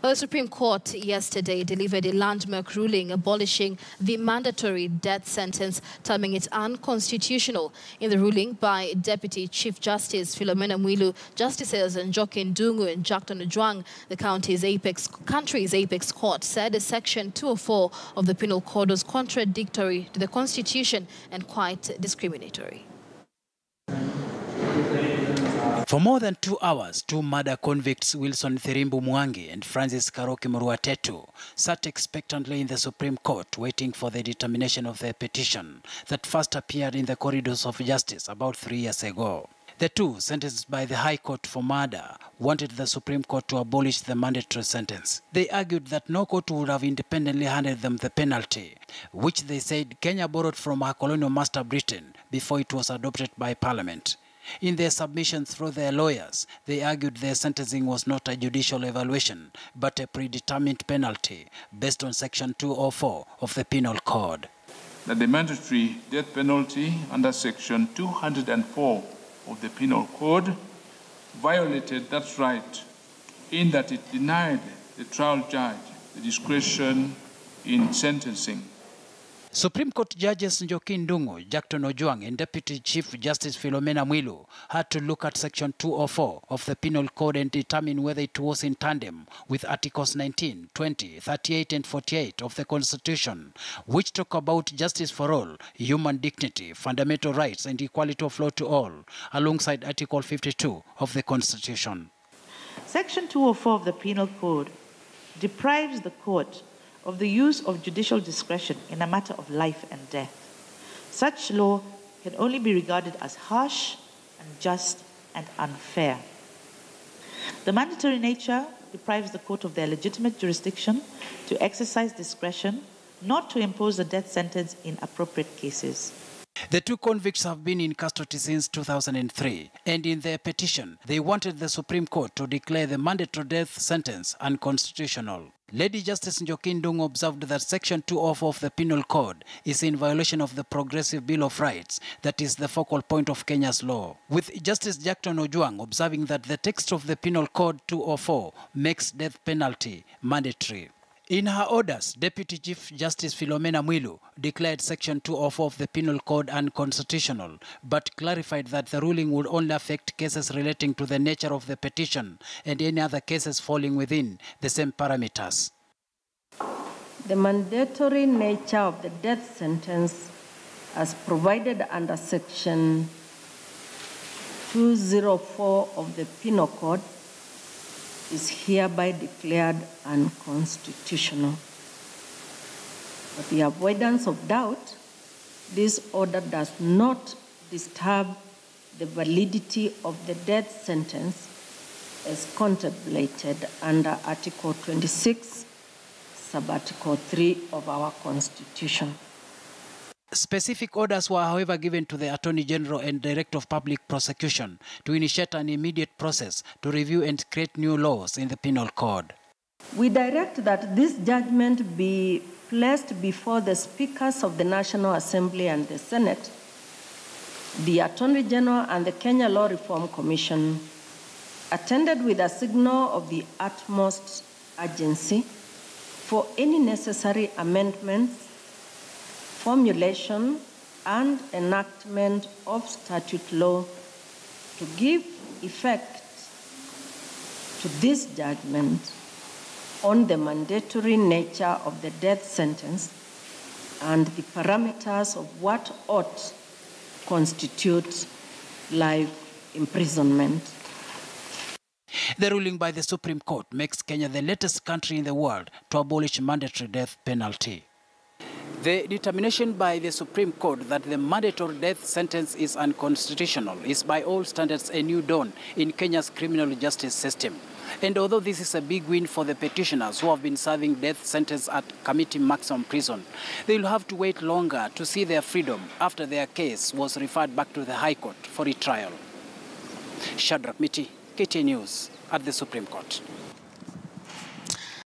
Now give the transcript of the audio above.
The Supreme Court yesterday delivered a landmark ruling abolishing the mandatory death sentence, terming it unconstitutional. In the ruling by Deputy Chief Justice Philomena Mwilu, Justices Njoki Ndung'u and Jackton Ojwang, the country's apex court said Section 204 of the Penal Code was contradictory to the Constitution and quite discriminatory. For more than 2 hours, two murder convicts, Wilson Thirimbu Mwangi and Francis Karoki Muruatetu, sat expectantly in the Supreme Court waiting for the determination of their petition that first appeared in the corridors of justice about 3 years ago. The two, sentenced by the High Court for murder, wanted the Supreme Court to abolish the mandatory sentence. They argued that no court would have independently handed them the penalty, which they said Kenya borrowed from her colonial master Britain before it was adopted by Parliament. In their submission through their lawyers, they argued their sentencing was not a judicial evaluation, but a predetermined penalty based on Section 204 of the Penal Code. That the mandatory death penalty under Section 204 of the Penal Code violated that right in that it denied the trial judge the discretion in sentencing. Supreme Court Judges Njoki Ndung'u, Jackton Ojwang and Deputy Chief Justice Philomena Mwilu had to look at Section 204 of the Penal Code and determine whether it was in tandem with Articles 19, 20, 38 and 48 of the Constitution, which talk about justice for all, human dignity, fundamental rights and equality of law to all, alongside Article 52 of the Constitution. Section 204 of the Penal Code deprives the court of the use of judicial discretion in a matter of life and death. Such law can only be regarded as harsh, unjust, and unfair. The mandatory nature deprives the court of their legitimate jurisdiction to exercise discretion, not to impose a death sentence in appropriate cases. The two convicts have been in custody since 2003, and in their petition, they wanted the Supreme Court to declare the mandatory death sentence unconstitutional. Lady Justice Njoki Ndung'u observed that Section 204 of the Penal Code is in violation of the Progressive Bill of Rights that is the focal point of Kenya's law, with Justice Jackton Ojwang observing that the text of the Penal Code 204 makes death penalty mandatory. In her orders, Deputy Chief Justice Philomena Mwilu declared Section 204 of the Penal Code unconstitutional, but clarified that the ruling would only affect cases relating to the nature of the petition and any other cases falling within the same parameters. The mandatory nature of the death sentence, as provided under Section 204 of the Penal Code, is hereby declared unconstitutional. For the avoidance of doubt, this order does not disturb the validity of the death sentence as contemplated under Article 26, Sub-Article 3 of our Constitution. Specific orders were, however, given to the Attorney General and Director of Public Prosecution to initiate an immediate process to review and create new laws in the Penal Code. We direct that this judgment be placed before the Speakers of the National Assembly and the Senate, the Attorney General and the Kenya Law Reform Commission, attended with a signal of the utmost urgency for any necessary amendments, formulation and enactment of statute law to give effect to this judgment on the mandatory nature of the death sentence and the parameters of what ought constitute life imprisonment. The ruling by the Supreme Court makes Kenya the latest country in the world to abolish mandatory death penalty. The determination by the Supreme Court that the mandatory death sentence is unconstitutional is by all standards a new dawn in Kenya's criminal justice system. And although this is a big win for the petitioners who have been serving death sentence at committee maximum prison, they will have to wait longer to see their freedom after their case was referred back to the High Court for retrial. Shadrach Miti, KTN News at the Supreme Court.